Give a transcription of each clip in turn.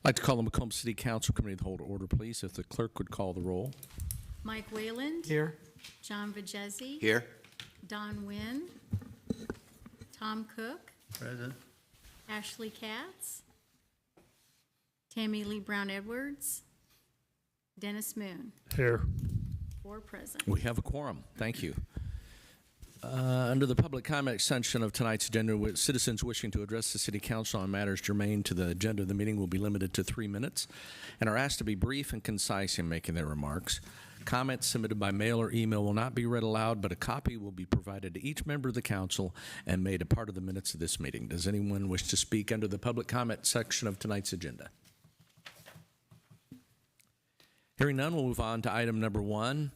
I'd like to call the Macomb City Council Committee of the whole to order, please. If the clerk would call the roll. Mike Wayland. Here. John Vajezi. Here. Don Wynn. Tom Cook. Present. Ashley Katz. Tammy Lee Brown Edwards. Dennis Moon. Here. 4 present. We have a quorum. Thank you. Under the public comment section of tonight's agenda, citizens wishing to address the City Council on matters germane to the agenda of the meeting will be limited to 3 minutes and are asked to be brief and concise in making their remarks. Comments submitted by mail or email will not be read aloud, but a copy will be provided to each member of the council and made a part of the minutes of this meeting. Does anyone wish to speak under the public comment section of tonight's agenda? Hearing none, we'll move on to item number 1,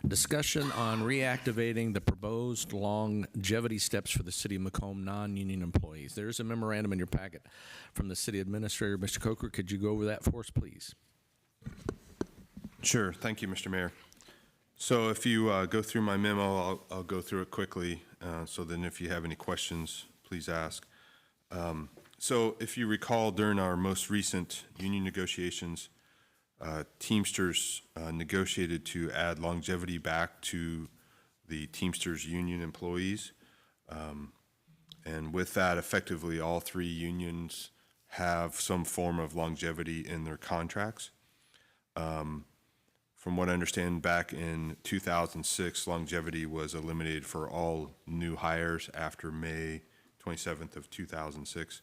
discussion on reactivating the proposed longevity steps for the City of Macomb non-union employees. There's a memorandum in your packet from the City Administrator. Mr. Coker, could you go over that for us, please? Sure. Thank you, Mr. Mayor. So if you go through my memo, I'll go through it quickly. So then if you have any questions, please ask. So if you recall, during our most recent union negotiations, Teamsters negotiated to add longevity back to the Teamsters union employees. And with that, effectively, all 3 unions have some form of longevity in their contracts. From what I understand, back in 2006, longevity was eliminated for all new hires after May 27th of 2006.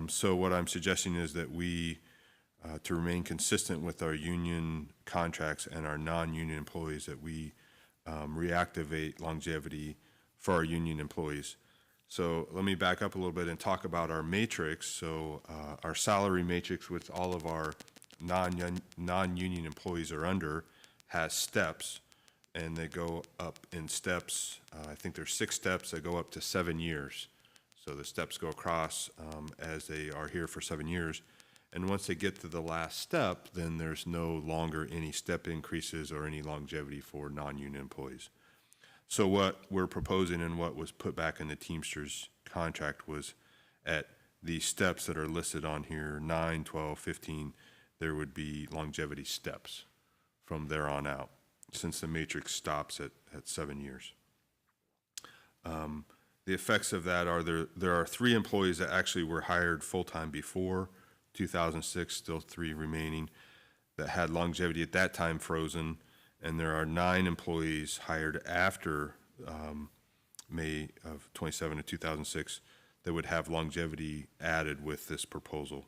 So what I'm suggesting is that we to remain consistent with our union contracts and our non-union employees, that we reactivate longevity for our union employees. So let me back up a little bit and talk about our matrix. So our salary matrix, which all of our non-union employees are under, has steps, and they go up in steps. I think there's 6 steps that go up to 7 years. So the steps go across as they are here for 7 years. And once they get to the last step, then there's no longer any step increases or any longevity for non-union employees. So what we're proposing and what was put back in the Teamsters contract was at the steps that are listed on here, 9, 12, 15, there would be longevity steps from there on out, since the matrix stops at 7 years. The effects of that are there are 3 employees that actually were hired full-time before 2006, still 3 remaining, that had longevity at that time frozen, and there are 9 employees hired after May of 27 of 2006 that would have longevity added with this proposal.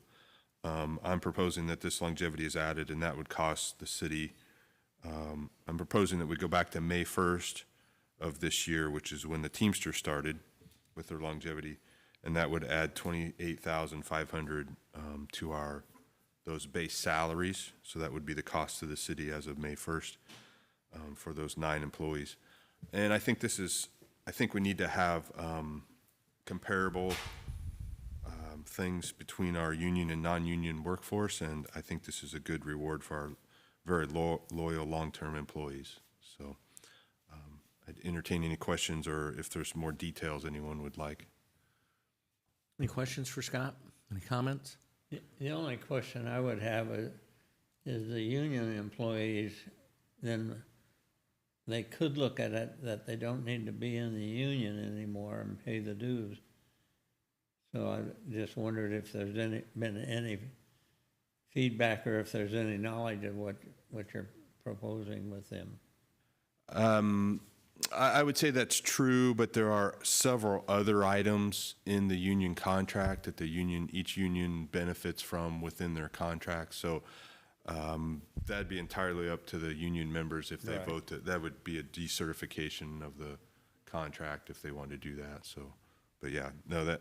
I'm proposing that this longevity is added, and that would cost the city. I'm proposing that we go back to May 1st of this year, which is when the Teamsters started with their longevity, and that would add $28,500 to those base salaries. So that would be the cost to the city as of May 1st for those 9 employees. And I think we need to have comparable things between our union and non-union workforce, and I think this is a good reward for our very loyal long-term employees. So I'd entertain any questions, or if there's more details anyone would like. Any questions for Scott? Any comments? The only question I would have is the union employees, then they could look at it that they don't need to be in the union anymore and pay the dues. So I just wondered if there's been any feedback, or if there's any knowledge of what you're proposing with them. I would say that's true, but there are several other items in the union contract that each union benefits from within their contract. So that'd be entirely up to the union members if they vote. That would be a decertification of the contract if they want to do that. So, but yeah, no,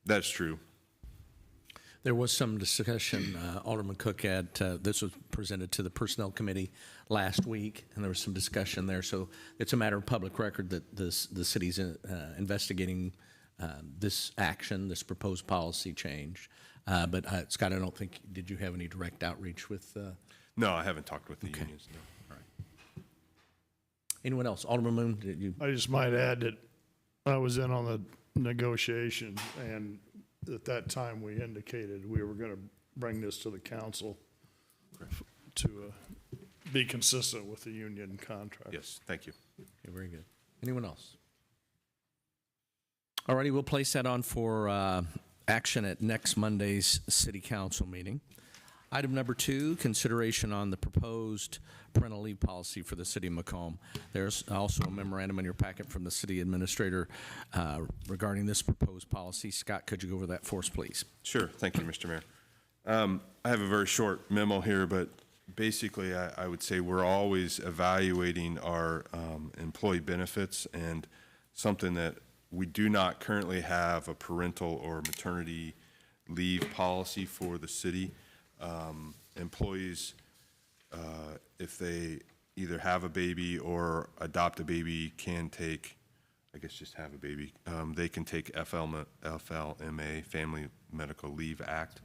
that's true. There was some discussion, Alderman Cook had, this was presented to the Personnel Committee last week, and there was some discussion there. So it's a matter of public record that the city's investigating this action, this proposed policy change. But Scott, I don't think, did you have any direct outreach with? No, I haven't talked with the unions, no. All right. Anyone else? Alderman Moon, did you? I just might add that I was in on the negotiation, and at that time we indicated we were going to bring this to the council to be consistent with the union contract. Yes, thank you. Okay, very good. Anyone else? All righty, we'll place that on for action at next Monday's city council meeting. Item number 2, consideration on the proposed parental leave policy for the city of Macomb. There's also a memorandum in your packet from the city administrator regarding this proposed policy. Scott, could you go over that for us, please? Sure, thank you, Mr. Mayor. I have a very short memo here, but basically I would say we're always evaluating our employee benefits, and something that we do not currently have a parental or maternity leave policy for the city. Employees, if they either have a baby or adopt a baby, can take, I guess just have a baby, they can take FLMA, Family Medical Leave Act.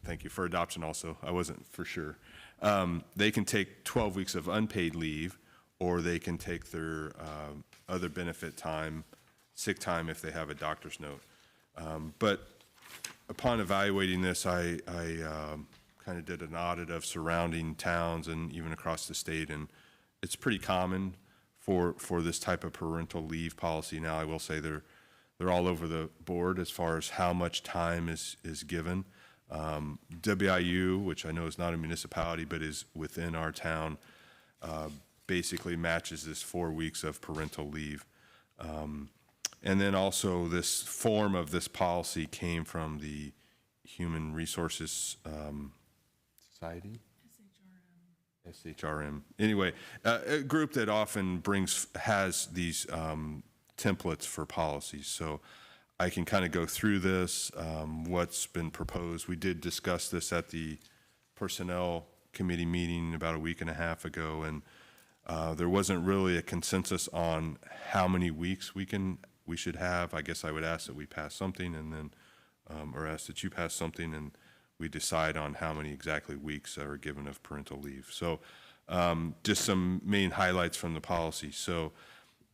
Thank you for adoption also. I wasn't for sure. They can take 12 weeks of unpaid leave, or they can take their other benefit time, sick time if they have a doctor's note. But upon evaluating this, I kind of did an audit of surrounding towns and even across the state, and it's pretty common for this type of parental leave policy. Now, I will say they're all over the board as far as how much time is given. WIU, which I know is not a municipality but is within our town, basically matches this 4 weeks of parental leave. And then also this form of this policy came from the Human Resources Society? SHRM. Anyway, a group that often has these templates for policies. So I can kind of go through this, what's been proposed. We did discuss this at the Personnel Committee meeting about a week and a half ago, and there wasn't really a consensus on how many weeks we should have. I guess I would ask that we pass something, and then, or ask that you pass something, and we decide on how many exactly weeks are given of parental leave. So just some main highlights from the policy. So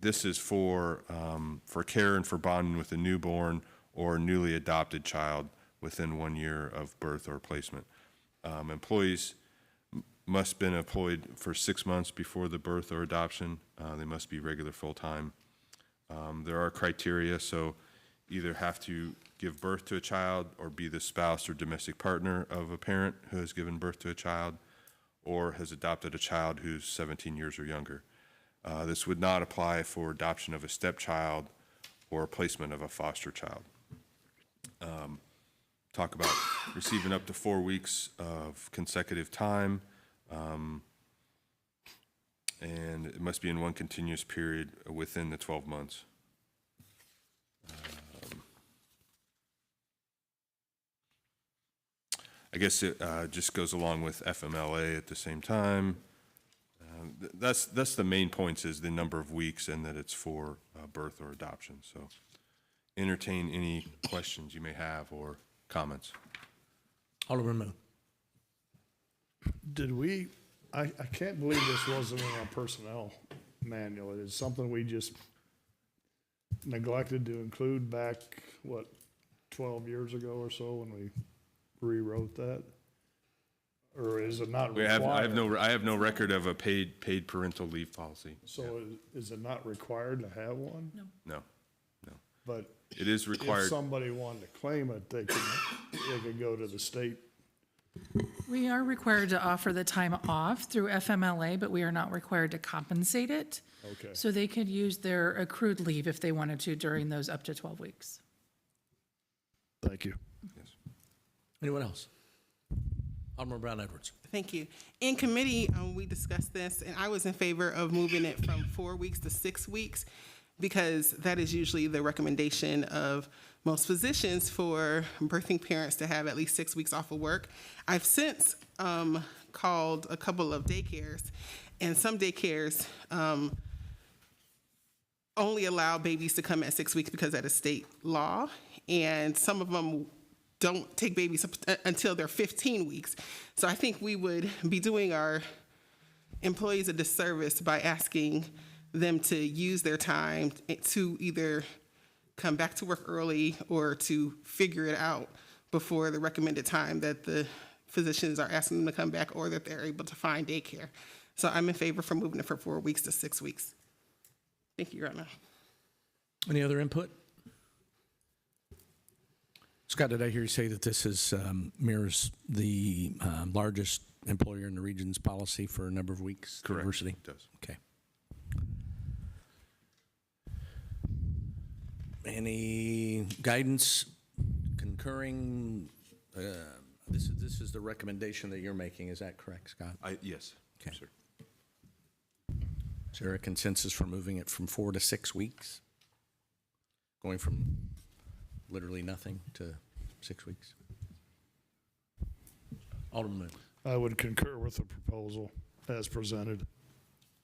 this is for care and for bonding with a newborn or newly adopted child within 1 year of birth or placement. Employees must have been employed for 6 months before the birth or adoption. They must be regular full-time. There are criteria, so either have to give birth to a child or be the spouse or domestic partner of a parent who has given birth to a child or has adopted a child who's 17 years or younger. This would not apply for adoption of a stepchild or placement of a foster child. Talk about receiving up to 4 weeks of consecutive time, and it must be in one continuous period within the 12 months. I guess it just goes along with FMLA at the same time. That's the main points, is the number of weeks and that it's for birth or adoption. So entertain any questions you may have or comments. Alderman Moon. Did we, I can't believe this wasn't in our personnel manual. It's something we just neglected to include back, 12 years ago or so when we rewrote that? Or is it not required? I have no record of a paid parental leave policy. So is it not required to have one? No. But It is required. if somebody wanted to claim it, they could go to the state. We are required to offer the time off through FMLA, but we are not required to compensate it. Okay. So they could use their accrued leave if they wanted to during those up to 12 weeks. Thank you. Yes. Anyone else? Alderman Brown Edwards. Thank you. In committee, we discussed this, and I was in favor of moving it from 4 weeks to 6 weeks, because that is usually the recommendation of most physicians for birthing parents to have at least 6 weeks off of work. I've since called a couple of daycares, and some daycares only allow babies to come at 6 weeks because that is state law, and some of them don't take babies until they're 15 weeks. So I think we would be doing our employees a disservice by asking them to use their time to either come back to work early or to figure it out before the recommended time that the physicians are asking them to come back or that they're able to find daycare. So I'm in favor for moving it from 4 weeks to 6 weeks. Thank you, Your Honor. Any other input? Scott, did I hear you say that this is mirrors the largest employer in the region's policy for a number of weeks? Correct. Diversity? It does. Okay. Any guidance concurring? This is the recommendation that you're making. Is that correct, Scott? Yes. Okay. Sir. Is there a consensus for moving it from 4 to 6 weeks? Going from literally nothing to 6 weeks? Alderman Moon. I would concur with the proposal as presented.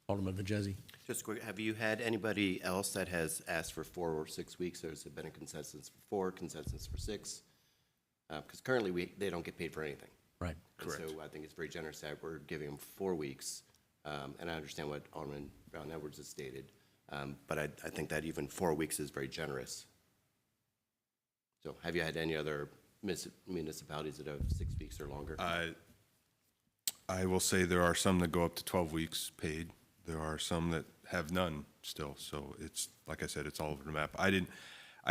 Alderman Vajezi. Just quick, have you had anybody else that has asked for 4 or 6 weeks, or has it been a consensus for 4, consensus for 6? Because currently, they don't get paid for anything. Right. And so I think it's very generous that we're giving them 4 weeks. And I understand what Alderman Brown Edwards has stated, but I think that even 4 weeks is very generous. So have you had any other municipalities that have 6 weeks or longer? I will say there are some that go up to 12 weeks paid. There are some that have none still. So it's, like I said, it's all over the map. I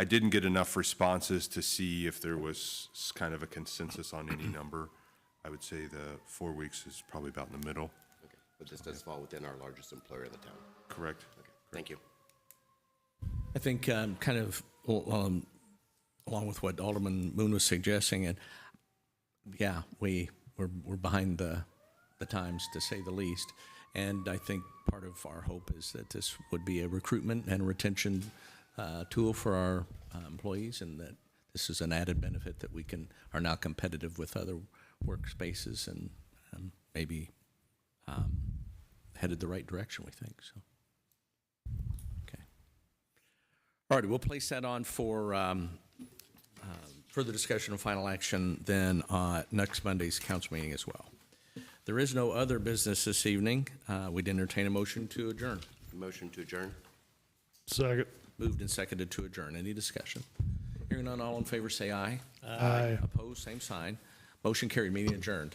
didn't get enough responses to see if there was kind of a consensus on any number. I would say the 4 weeks is probably about in the middle. Okay, but this does fall within our largest employer in the town. Correct. Okay, thank you. I think kind of along with what Alderman Moon was suggesting, and yeah, we're behind the times, to say the least. And I think part of our hope is that this would be a recruitment and retention tool for our employees, and that this is an added benefit that we are now competitive with other workspaces and maybe headed the right direction, we think. So, okay. All right, we'll place that on for further discussion and final action then next Monday's council meeting as well. There is no other business this evening. We'd entertain a motion to adjourn. Motion to adjourn? Second. Moved and seconded to adjourn. Any discussion? Hearing none, all in favor say aye. Aye. Opposed, same sign. Motion carried, meeting adjourned.